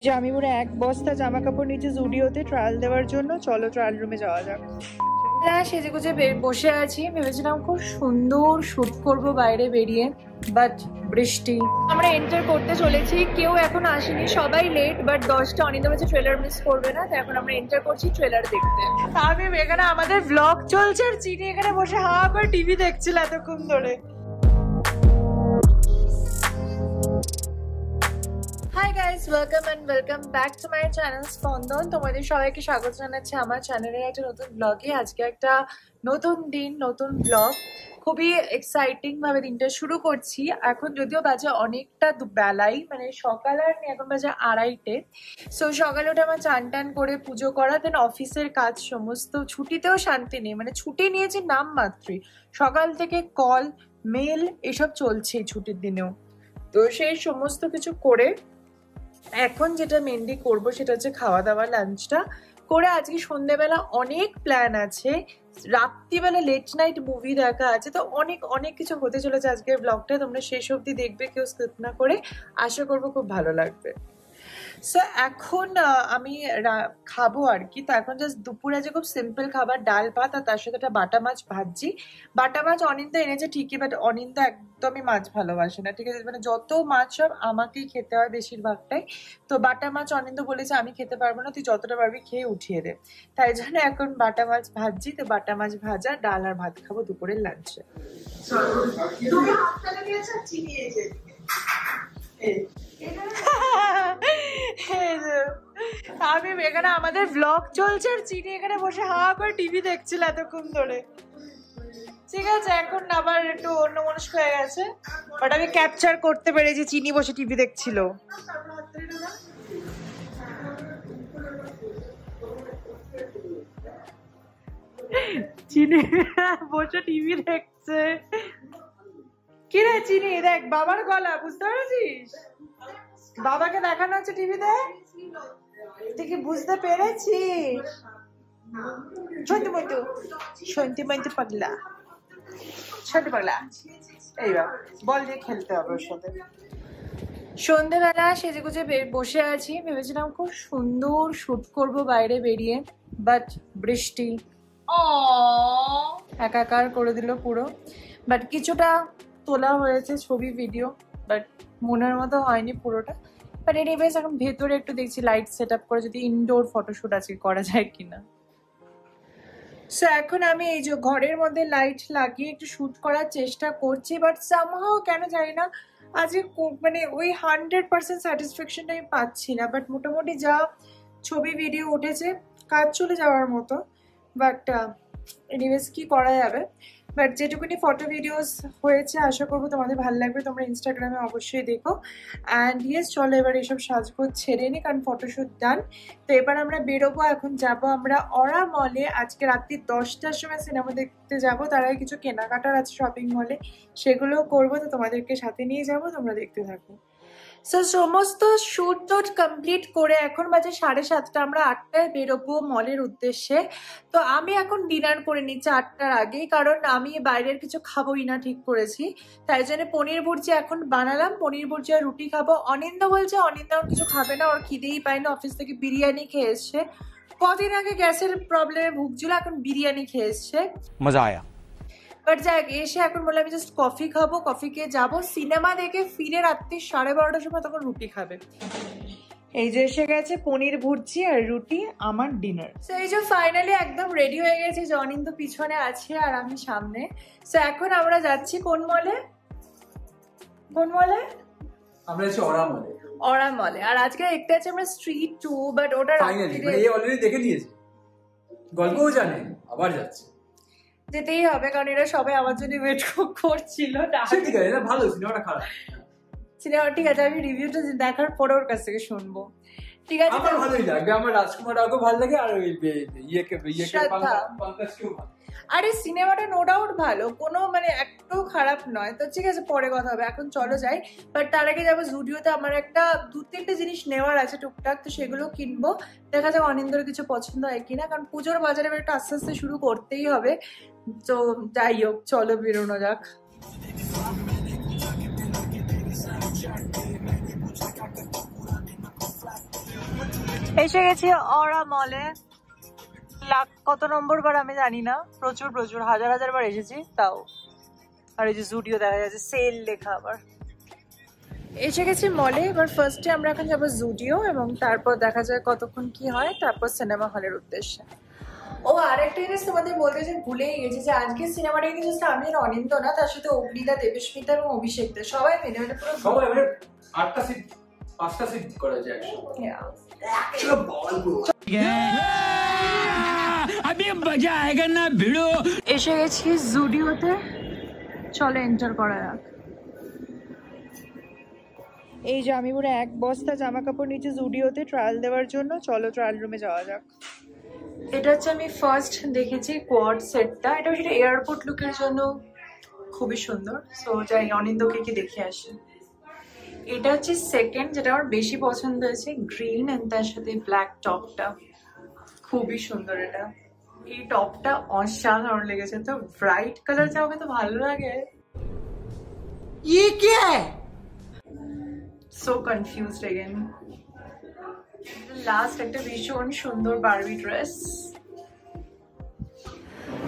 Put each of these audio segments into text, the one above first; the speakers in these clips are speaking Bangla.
যে আমি পুরো এক বস্তা জামা কাপড় নিচে জুডিওতে ট্রায়াল দেওয়ার জন্য। চলো ট্রায়াল রুমে যাওয়া যাক। হ্যাঁ, সেজে গুজে বসে আছি, ভেবেছিলাম খুব সুন্দর শুট করব বাইরে বেরিয়ে, বাট বৃষ্টি। আমরা এন্টার করতে চলেছি, কেউ এখন আসেনি, সবাই লেট, বাট 10টা অনিন্দা বাজে, ট্রেলার মিস করবে না। তো এখন আমরা এন্টার করছি ট্রেলার দেখতে। আমি এখানে আমাদের ব্লগ চলছে আর চিনি এখানে বসে হা করে টিভি দেখছিল এতক্ষণ ধরে। Hi guys, welcome back to my channel স্পন্দন। তোমাদের সবাইকে স্বাগত জানাচ্ছি আমার চ্যানেলের একটা নতুন ব্লগে। আজকে একটা নতুন দিন, নতুন ব্লগ। খুবই এক্সাইটিং ভাবে দিনটা শুরু করছি। এখন যদিও বাজে অনেকটা বেলাই, মানে সকাল আর এখন বাজে 2:30। সো সকালে উঠে আমার চান টান করে পুজো করা, দেন অফিসের কাজ সমস্ত। ছুটিতেও শান্তি নেই, মানে ছুটি নিয়েছি নাম মাত্রই। সকাল থেকে কল মেল এসব চলছে ছুটির দিনেও। তো সেই সমস্ত কিছু করে এখন যেটা মেনলি করবো সেটা হচ্ছে খাওয়া দাওয়া, লাঞ্চটা করে। আজকে সন্ধ্যেবেলা অনেক প্ল্যান আছে, রাত্রিবেলা লেট নাইট মুভি দেখা আছে। তো অনেক অনেক কিছু হতে চলেছে আজকের ব্লগটা, তোমরা শেষ অবধি দেখবে, কেউ স্কিপ না করে। আশা করবো খুব ভালো লাগবে। সো এখন আমি খাবো আর কি। তো এখন জাস্ট দুপুরে আছে খুব সিম্পল খাবার, ডাল ভাত, আর তার সাথে একটা বাটা মাছ ভাজি। বাটা মাছ অনিন্দা এনেছে ঠিকই, বাট অনিন্দা একদমই মাছ ভালোবাসে না, ঠিক আছে? মানে যত মাছ সব আমাকেই খেতে হয় বেশিরভাগটাই। তো বাটা মাছ অনিন্দা বলেছে আমি খেতে পারবো না, তুই যতটা পারবি খেয়ে উঠিয়ে দে। তাই জন্য এখন বাটা মাছ ভাজি। তো বাটা মাছ ভাজা, ডাল আর ভাত খাবো দুপুরের লাঞ্চে। আমি এখানে আমাদের ব্লগ চলছে আর চিনি এখানে বসে হা করে টিভি দেখছিল এতক্ষণ ধরে। ঠিক আছে, এখন আবার একটু অন্য মনস্ক হয়ে গেছে, বাট আমি ক্যাপচার করতে পেরেছি চিনি বসে টিভি দেখছিল। চিনি বসে টিভি দেখছে। কি রে চিনি, দেখ বাবার গলা, বুঝতে পেরেছিস? বাবাকে দেখানো হচ্ছে টিভিতে, তুই কি বুঝতে পেরেছিস? সন্তি পাগলা, সন্তি পাগলা। এইবার বল দিয়ে খেলতে হবে ওর সাথে। সন্ধ্যেবেলা সেজে গুজে বসে আছি, ভেবেছিলাম খুব সুন্দর শুট করব বাইরে বেরিয়ে, বাট বৃষ্টি একাকার করে দিল পুরো। বাট কিছুটা তোলা হয়েছে ছবি ভিডিও, বাট মনের মতো হয়নি পুরোটা। বাট এনিওয়েজ এখন ভেতরে একটু দেখছি লাইট সেট আপ করে যদি ইনডোর ফটোশুট আজকে করা যায় কিনা। সো এখন আমি এই যে ঘরের মধ্যে লাইট লাগিয়ে একটু শুট করার চেষ্টা করছি, বাট সামহাও কেন জানি না আজকে মানে ওই 100% স্যাটিসফ্যাকশনটা আমি পাচ্ছি না। বাট মোটামুটি যা ছবি ভিডিও উঠেছে কাজ চলে যাওয়ার মতো। বাট এনিওয়েজ কি করা যাবে। বাট যেটুকুনি ফটো ভিডিওস হয়েছে আশা করবো তোমাদের ভালো লাগবে, তোমরা ইনস্টাগ্রামে অবশ্যই দেখো। অ্যান্ড ইয়েস, চলো এবার এসব সাজগোজ ছেড়ে নিই, কারণ ফটোশ্যুট ডান। তো এবার আমরা বেরোবো, এখন যাব আমরা অরা মলে। আজকে রাত্রি 10টার সময় সিনেমা দেখতে যাব, তার আগে কিছু কেনাকাটার আছে শপিং মলে, সেগুলোও করবো। তো তোমাদেরকে সাথে নিয়ে যাবো, তোমরা দেখতে থাকো। সো সমস্ত শুট টুট কমপ্লিট করে এখন বাজে 7:30, আমরা 8টায় বেরোবো মলের উদ্দেশ্যে। তো আমি এখন ডিনার করে নিচ্ছি 8টার আগেই, কারণ আমি বাইরের কিছু খাবোই না ঠিক করেছি। তাই জন্য পনির ভুর্জি এখন বানালাম, পনির ভুর্জি আর রুটি খাবো। অনিন্দা বলছে অনিন্দা কিছু খাবে না, ওর খিদেই পায় না, অফিস থেকে বিরিয়ানি খেয়ে এসছে। কদিন আগে গ্যাসের প্রবলেমে ভুগছিল, এখন বিরিয়ানি খেয়ে এসছে, মজা আয়া। বাট যাক, এসে এখন বলে আমি জাস্ট কফি খাবো, কফি খেয়ে যাবো সিনেমা দেখে, ফিরে রাত্রি 12:30টার সময় তখন রুটি খাবে। এই যে এসে গেছে পনির ভুর্জি আর রুটি, আমার ডিনার। সো এই যে ফাইনালি একদম রেডি হয়ে গেছে, অনিন্দ পিছনে আছে আর আমি সামনে। সো এখন আমরা যাচ্ছি কোন মলে? কোন মলে? আমরা যাচ্ছি অরা মলে। অরা মলে। আর আজকে দেখতে যাচ্ছি আমরা স্ট্রিট 2, বাট ওটা ফাইনালি মানে এই অলরেডি দেখে নিয়েছে, গল্পও জানে, আবার যাচ্ছে। যেতেই হবে, কারণ এরা সবাই আমার জন্য ওয়েট করছিল। ঠিক আছে, এটা ভালো, সিনেমাটা খারাপ সিনেমা ঠিক আছে, আমি রিভিউটা দেখার পরে ওর কাছ থেকে শুনবো। ঠিক আছে, আমার ভালোই লাগবে, আমার রাজকুমার রাওকে ভালো লাগে, আর ওই ইয়েকে পঙ্কজকেও ভালো। আরে সিনেমাটা নো ডাউট ভালো, কোনো মানে একটু খারাপ নয়। তো ঠিক আছে, পরে কথা হবে, এখন চলো যাই। বাট তার আগে যাবো জুডিওতে, আমার একটা 2-3টে জিনিস নেওয়ার আছে টুকটাক, তো সেগুলো কিনবো। দেখা যাক অনিন্দর কিছু পছন্দ হয় কিনা, কারণ পুজোর বাজারে একটু আস্তে আস্তে শুরু করতেই হবে। তো যাই হোক, চলো বেরোনো যাক। এসে গেছি অরা মলে। লাখ কত নম্বর বার আমি জানি না, প্রচুর প্রচুর হাজার হাজার বার এসেছি তাও। আর এই যে জুডিও দেখা যাচ্ছে, সেল লেখা আবার। এসে গেছি মলে। এবার ফার্স্টে আমরা এখন যাবো জুডিও এবং তারপর দেখা যায় কতক্ষণ কি হয়, তারপর সিনেমা হলের উদ্দেশ্যে। ও আরেকটা জিনিস তোমাদের বলতে যে ভুলেই গেছি যে আজকে সিনেমাটা কিন্তু জাস্ট আমি আর অনিন্দ না, তার সাথে অগ্নিদা, দেবস্মিতা এবং অভিষেক দা সবাই মিলে মানে পুরো সবাই মানে 8টা সিট 5টা সিট করা যায়। চলো বল ব্রো, अभी मजा आएगा ना भिड़ो। এসে গেছি জুডিওতে, চলো এন্টার করা যাক। এই যে আমি পুরো এক বস্তা জামা কাপড় নিচে জুডিওতে ট্রায়াল দেওয়ার জন্য, চলো ট্রায়াল রুমে যাওয়া যাক। এটা হচ্ছে আমি ফার্স্ট দেখেছি কোয়াড সেটটা, এটা হচ্ছে এয়ারপোর্ট লুকের জন্য খুবই সুন্দর। সো যাই অনিন্দকে কি দেখে আসি। এটা হচ্ছে সেকেন্ড, যেটা আমার বেশি পছন্দ হয়েছে, গ্রিন এন্ড তার সাথে ব্ল্যাক টপটা খুবই সুন্দর। এটা এই টপটা অসাধারণ লেগেছে, তো ব্রাইট কালার যা আমাকে তো ভালো লাগে। ये क्या है? So confused again. লাস্ট একটা ভীষণ সুন্দর বারবি ড্রেস।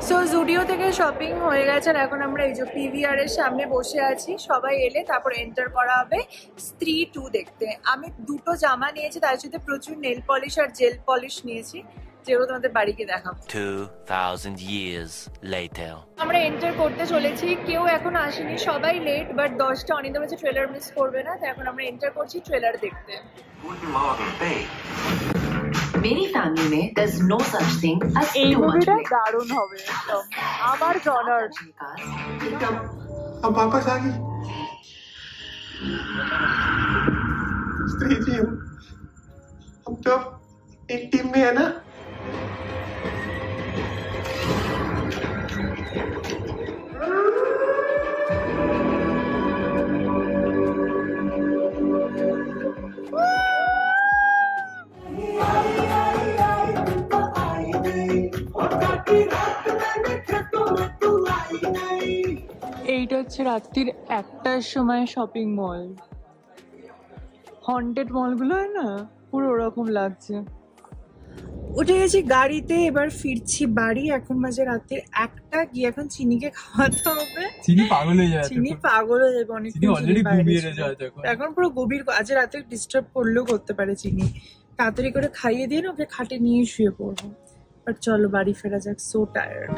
সো জুডিও থেকে শপিং হয়ে গেছে আর এখন আমরা এই যে পিভিআর এর সামনে বসে আছি। সবাই এলে তারপর এন্টার করা হবে স্ত্রী 2 দেখতে। আমি দুটো জামা নিয়েছি, তার সাথে প্রচুর নেল পলিশ আর জেল পলিশ নিয়েছি, যেগুলো তোমাদের বাড়িকে দেখাবো। 2000 years later. আমরা এন্টার করতে চলেছি, কেউ এখন আসেনি, সবাই লেট, বাট 10টা অনিন্দ বলছে ট্রেলার মিস করবে না, তো এখন আমরা এন্টার করছি ট্রেলার দেখতে। मेरी फैमिली में there's no such thing as এই too much মুভিটা play. দারুণ হবে একদম, আমার জনার। एकदम अब वापस आ गई स्त्री जी। हम तो अब एक टीम में है ना। এইটা হচ্ছে রাত্রির 1টার সময় শপিং মল। হন্টেড মলগুলো হয় না, পুরো ওরকম লাগছে। উঠে গেছি গাড়িতে, এবার ফিরছি বাড়ি। এখন বাজে রাতে 1টা, গিয়ে এখন চিনিকে খাওয়াতে হবে। চিনি পাগল হয়ে যায়, চিনি পাগল হয়ে যাবে অনেক। চিনি অলরেডি ঘুমিয়ে রয়েছে এখন পুরো গভীর, আজ রাতে ডিস্টার্ব করলেও করতে পারে চিনি। তাড়াতাড়ি করে খাইয়ে দিয়ে ওকে খাটে নিয়ে শুয়ে পড়বো। বাট চলো বাড়ি ফেরা যাক, সো টায়ার্ড।